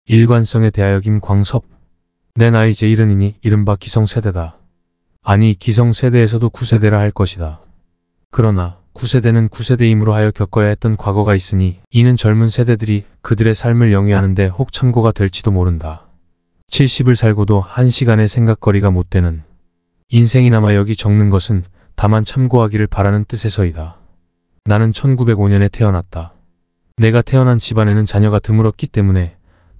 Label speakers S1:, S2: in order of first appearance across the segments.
S1: 일관성에 대하여 김광섭. 내 나이 이제 70이니 이른바 기성세대다. 아니 기성세대에서도 9세대라 할 것이다. 그러나 9세대는 9세대임으로 하여 겪어야 했던 과거가 있으니 이는 젊은 세대들이 그들의 삶을 영위하는데 혹 참고가 될지도 모른다. 70을 살고도 1시간의 생각거리가 못 되는 인생이나마 여기 적는 것은 다만 참고하기를 바라는 뜻에서이다. 나는 1905년에 태어났다. 내가 태어난 집안에는 자녀가 드물었기 때문에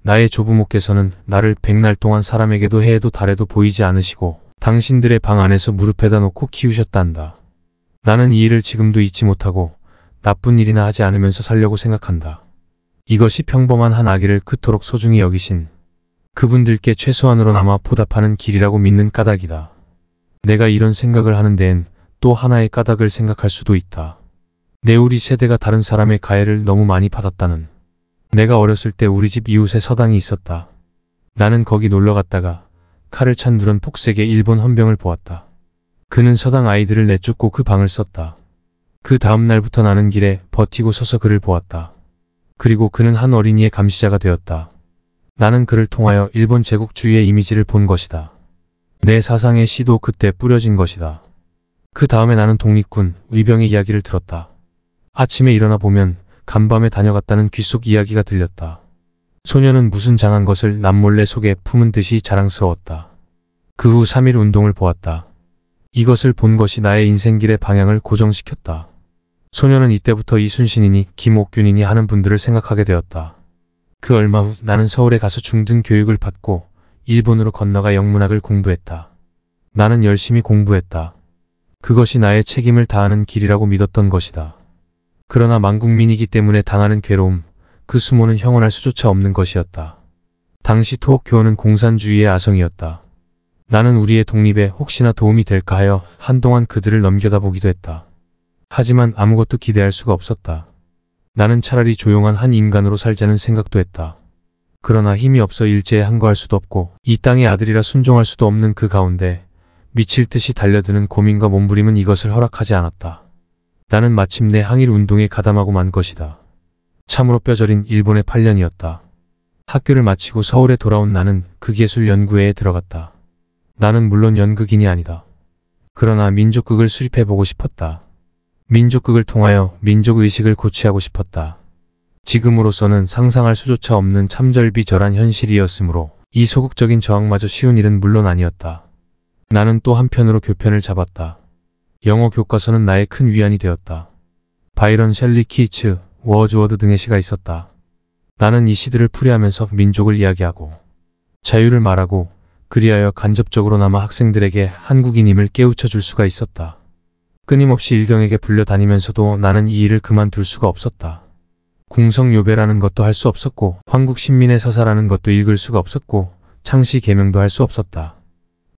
S1: 나의 조부모께서는 나를 백날 동안 사람에게도 해에도 달에도 보이지 않으시고 당신들의 방 안에서 무릎에다 놓고 키우셨단다. 나는 이 일을 지금도 잊지 못하고 나쁜 일이나 하지 않으면서 살려고 생각한다. 이것이 평범한 한 아기를 그토록 소중히 여기신 그분들께 최소한으로나마 보답하는 길이라고 믿는 까닭이다. 내가 이런 생각을 하는 데엔 또 하나의 까닭을 생각할 수도 있다. 내 우리 세대가 다른 사람의 가해를 너무 많이 받았다는. 내가 어렸을 때 우리 집 이웃에 서당이 있었다. 나는 거기 놀러 갔다가 칼을 찬 누런 폭색의 일본 헌병을 보았다. 그는 서당 아이들을 내쫓고 그 방을 썼다. 그 다음 날부터 나는 길에 버티고 서서 그를 보았다. 그리고 그는 한 어린이의 감시자가 되었다. 나는 그를 통하여 일본 제국주의의 이미지를 본 것이다. 내 사상의 씨도 그때 뿌려진 것이다. 그 다음에 나는 독립군, 의병의 이야기를 들었다. 아침에 일어나 보면 간밤에 다녀갔다는 귓속 이야기가 들렸다. 소녀는 무슨 장한 것을 남몰래 속에 품은 듯이 자랑스러웠다. 그 후 3.1 운동을 보았다. 이것을 본 것이 나의 인생길의 방향을 고정시켰다. 소녀는 이때부터 이순신이니 김옥균이니 하는 분들을 생각하게 되었다. 그 얼마 후 나는 서울에 가서 중등 교육을 받고 일본으로 건너가 영문학을 공부했다. 나는 열심히 공부했다. 그것이 나의 책임을 다하는 길이라고 믿었던 것이다. 그러나 만국민이기 때문에 당하는 괴로움, 그 수모는 형언할 수조차 없는 것이었다. 당시 토옥교원은 공산주의의 아성이었다. 나는 우리의 독립에 혹시나 도움이 될까 하여 한동안 그들을 넘겨다보기도 했다. 하지만 아무것도 기대할 수가 없었다. 나는 차라리 조용한 한 인간으로 살자는 생각도 했다. 그러나 힘이 없어 일제에 항거할 수도 없고 이 땅의 아들이라 순종할 수도 없는 그 가운데 미칠 듯이 달려드는 고민과 몸부림은 이것을 허락하지 않았다. 나는 마침내 항일 운동에 가담하고 만 것이다. 참으로 뼈저린 일본의 8년이었다. 학교를 마치고 서울에 돌아온 나는 극예술연구회에 들어갔다. 나는 물론 연극인이 아니다. 그러나 민족극을 수립해보고 싶었다. 민족극을 통하여 민족의식을 고취하고 싶었다. 지금으로서는 상상할 수조차 없는 참절비절한 현실이었으므로 이 소극적인 저항마저 쉬운 일은 물론 아니었다. 나는 또 한편으로 교편을 잡았다. 영어 교과서는 나의 큰 위안이 되었다. 바이런, 셸리, 키츠, 워즈워드 등의 시가 있었다. 나는 이 시들을 풀이하면서 민족을 이야기하고 자유를 말하고 그리하여 간접적으로나마 학생들에게 한국인임을 깨우쳐 줄 수가 있었다. 끊임없이 일경에게 불려다니면서도 나는 이 일을 그만둘 수가 없었다. 궁성요배라는 것도 할 수 없었고 황국신민의 서사라는 것도 읽을 수가 없었고 창시 계명도 할 수 없었다.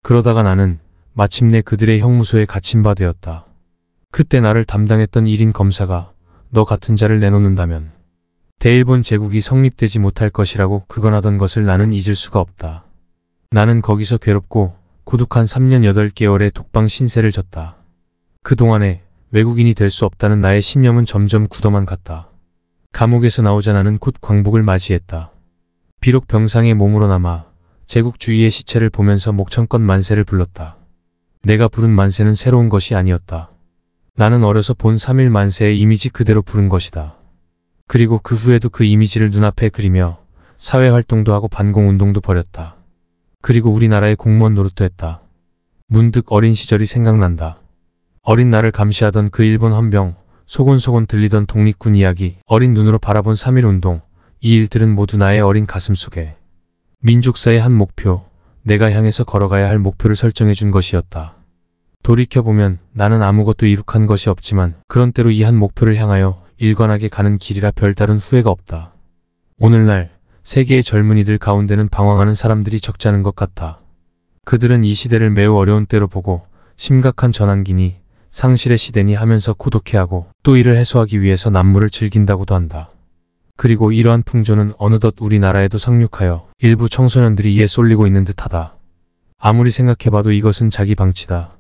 S1: 그러다가 나는 마침내 그들의 형무소에 갇힌 바 되었다. 그때 나를 담당했던 1인 검사가 너 같은 자를 내놓는다면 대일본 제국이 성립되지 못할 것이라고 극언하던 것을 나는 잊을 수가 없다. 나는 거기서 괴롭고 고독한 3년 8개월의 독방 신세를 졌다. 그동안에 외국인이 될 수 없다는 나의 신념은 점점 굳어만 갔다. 감옥에서 나오자 나는 곧 광복을 맞이했다. 비록 병상의 몸으로 남아 제국주의의 시체를 보면서 목청껏 만세를 불렀다. 내가 부른 만세는 새로운 것이 아니었다. 나는 어려서 본 3.1 만세의 이미지 그대로 부른 것이다. 그리고 그 후에도 그 이미지를 눈앞에 그리며 사회활동도 하고 반공운동도 벌였다. 그리고 우리나라의 공무원 노릇도 했다. 문득 어린 시절이 생각난다. 어린 나를 감시하던 그 일본 헌병, 소곤소곤 들리던 독립군 이야기, 어린 눈으로 바라본 3.1 운동, 이 일들은 모두 나의 어린 가슴 속에 민족사의 한 목표, 내가 향해서 걸어가야 할 목표를 설정해 준 것이었다. 돌이켜보면 나는 아무것도 이룩한 것이 없지만 그런 때로 이 한 목표를 향하여 일관하게 가는 길이라 별다른 후회가 없다. 오늘날 세계의 젊은이들 가운데는 방황하는 사람들이 적지 않은 것 같아. 그들은 이 시대를 매우 어려운 때로 보고 심각한 전환기니 상실의 시대니 하면서 고독해하고 또 이를 해소하기 위해서 남물을 즐긴다고도 한다. 그리고 이러한 풍조는 어느덧 우리나라에도 상륙하여 일부 청소년들이 이에 쏠리고 있는 듯하다. 아무리 생각해봐도 이것은 자기 방치다.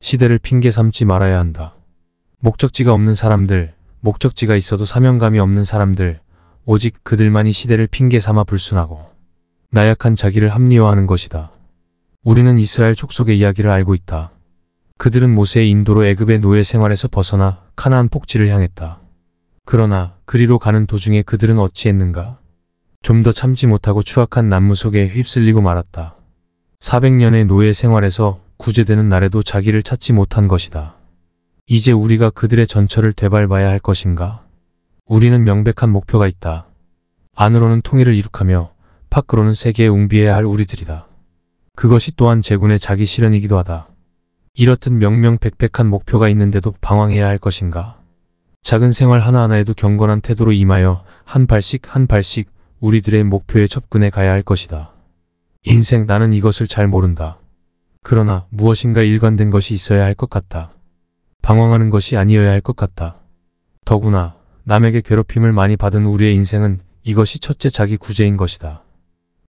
S1: 시대를 핑계 삼지 말아야 한다. 목적지가 없는 사람들, 목적지가 있어도 사명감이 없는 사람들, 오직 그들만이 시대를 핑계 삼아 불순하고 나약한 자기를 합리화하는 것이다. 우리는 이스라엘 족속의 이야기를 알고 있다. 그들은 모세의 인도로 애굽의 노예 생활에서 벗어나 가나안 복지를 향했다. 그러나 그리로 가는 도중에 그들은 어찌했는가? 좀 더 참지 못하고 추악한 난무 속에 휩쓸리고 말았다. 400년의 노예 생활에서 구제되는 날에도 자기를 찾지 못한 것이다. 이제 우리가 그들의 전철을 되밟아야 할 것인가? 우리는 명백한 목표가 있다. 안으로는 통일을 이룩하며 밖으로는 세계에 웅비해야 할 우리들이다. 그것이 또한 제군의 자기 실현이기도 하다. 이렇듯 명명백백한 목표가 있는데도 방황해야 할 것인가? 작은 생활 하나하나에도 경건한 태도로 임하여 한 발씩 한 발씩 우리들의 목표에 접근해 가야 할 것이다. 인생, 나는 이것을 잘 모른다. 그러나 무엇인가 일관된 것이 있어야 할 것 같다. 방황하는 것이 아니어야 할 것 같다. 더구나 남에게 괴롭힘을 많이 받은 우리의 인생은 이것이 첫째 자기 구제인 것이다.